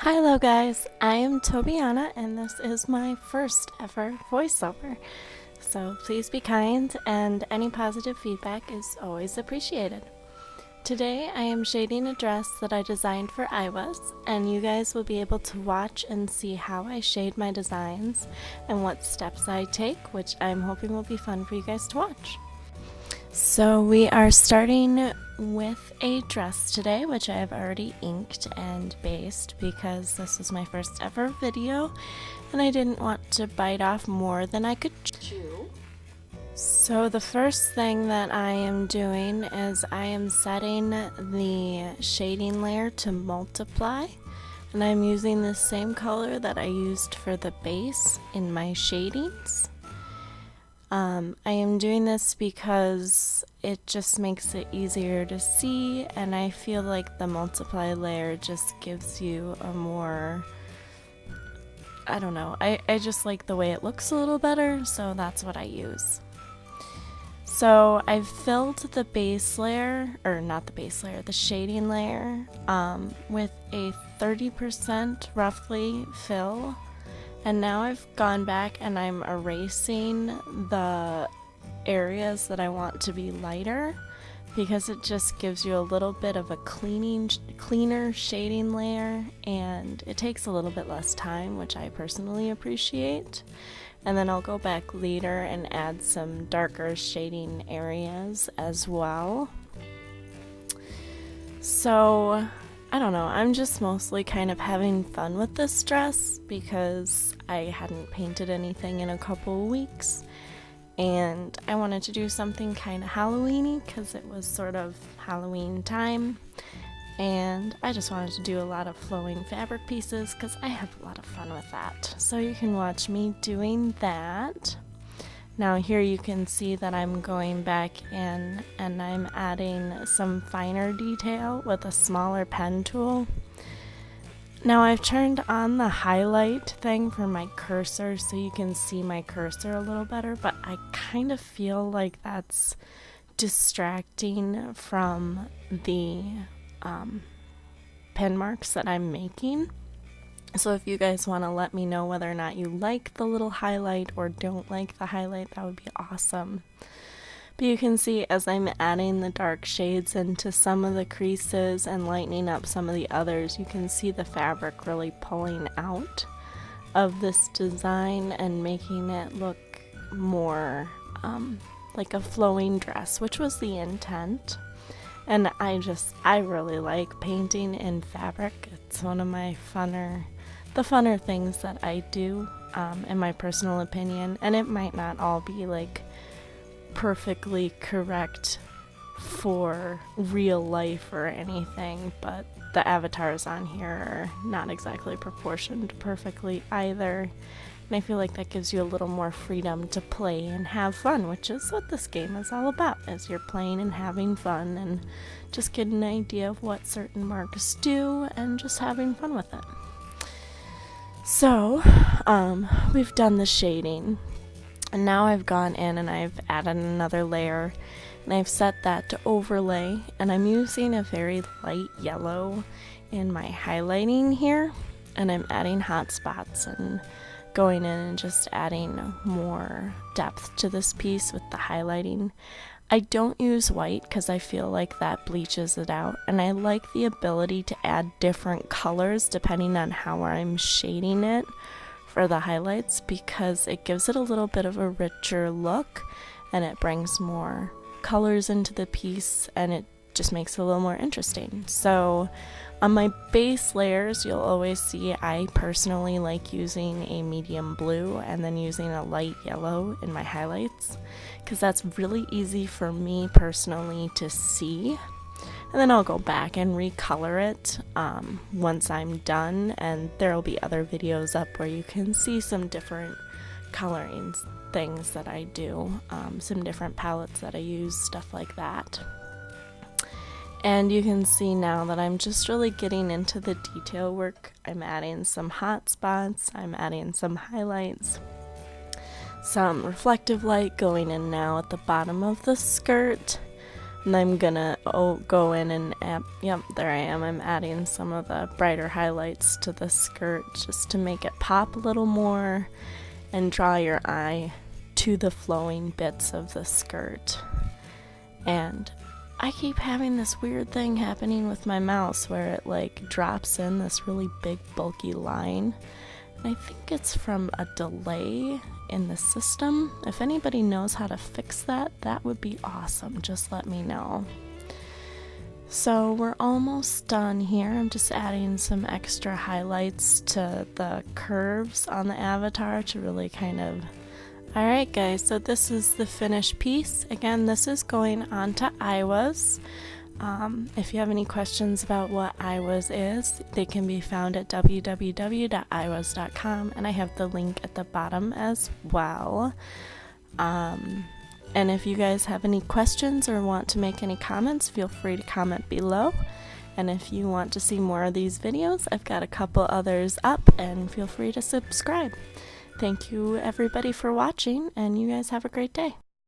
Hello guys, I am Tobyana and this is my first ever voiceover. So please be kind and any positive feedback is always appreciated. Today I am shading a dress that I designed for iWas, and you guys will be able to watch and see how I shade my designs and what steps I take, which I'm hoping will be fun for you guys to watch. So we are starting with a dress today, which I have already inked and based because this is my first ever video and I didn't want to bite off more than I could chew. So the first thing that I am doing is I am setting the shading layer to multiply, and I'm using the same color that I used for the base in my shadings. I am doing this because it just makes it easier to see, and I feel like the multiply layer just gives you a more, I don't know, I just like the way it looks a little better, so that's what I use. So I've filled the base layer, or not the base layer, the shading layer with a 30% roughly fill. And now I've gone back and I'm erasing the areas that I want to be lighter because it just gives you a little bit of a cleaner shading layer, and it takes a little bit less time, which I personally appreciate. And then I'll go back later and add some darker shading areas as well. So I don't know, I'm just mostly kind of having fun with this dress because I hadn't painted anything in a couple weeks and I wanted to do something kind of Halloween-y because it was sort of Halloween time, and I just wanted to do a lot of flowing fabric pieces because I have a lot of fun with that. So you can watch me doing that. Now here you can see that I'm going back in and I'm adding some finer detail with a smaller pen tool. Now I've turned on the highlight thing for my cursor so you can see my cursor a little better, but I kind of feel like that's distracting from the pen marks that I'm making. So if you guys want to let me know whether or not you like the little highlight or don't like the highlight, that would be awesome. But you can see as I'm adding the dark shades into some of the creases and lightening up some of the others, you can see the fabric really pulling out of this design and making it look more like a flowing dress, which was the intent. And I really like painting in fabric. It's one of my the funner things that I do, in my personal opinion, and it might not all be like perfectly correct for real life or anything, but the avatars on here are not exactly proportioned perfectly either, and I feel like that gives you a little more freedom to play and have fun, which is what this game is all about, is you're playing and having fun and just getting an idea of what certain marks do and just having fun with it. So we've done the shading, and now I've gone in and I've added another layer and I've set that to overlay, and I'm using a very light yellow in my highlighting here, and I'm adding hot spots and going in and just adding more depth to this piece with the highlighting. I don't use white because I feel like that bleaches it out, and I like the ability to add different colors depending on how I'm shading it for the highlights, because it gives it a little bit of a richer look and it brings more colors into the piece and it just makes it a little more interesting. So on my base layers, you'll always see I personally like using a medium blue and then using a light yellow in my highlights because that's really easy for me personally to see. And then I'll go back and recolor it once I'm done, and there will be other videos up where you can see some different coloring things that I do, some different palettes that I use, stuff like that. And you can see now that I'm just really getting into the detail work. I'm adding some hot spots, I'm adding some highlights, some reflective light going in now at the bottom of the skirt. And I'm gonna go in and add, yep, there I am. I'm adding some of the brighter highlights to the skirt just to make it pop a little more and draw your eye to the flowing bits of the skirt. And I keep having this weird thing happening with my mouse where it like drops in this really big bulky line. And I think it's from a delay in the system. If anybody knows how to fix that, that would be awesome. Just let me know. So we're almost done here. I'm just adding some extra highlights to the curves on the avatar to really kind of... Alright guys, so this is the finished piece. Again, this is going on to Iwas. If you have any questions about what Iwas is, they can be found at www.iwas.com, and I have the link at the bottom as well. And if you guys have any questions or want to make any comments, feel free to comment below. And if you want to see more of these videos, I've got a couple others up, and feel free to subscribe. Thank you everybody for watching, and you guys have a great day.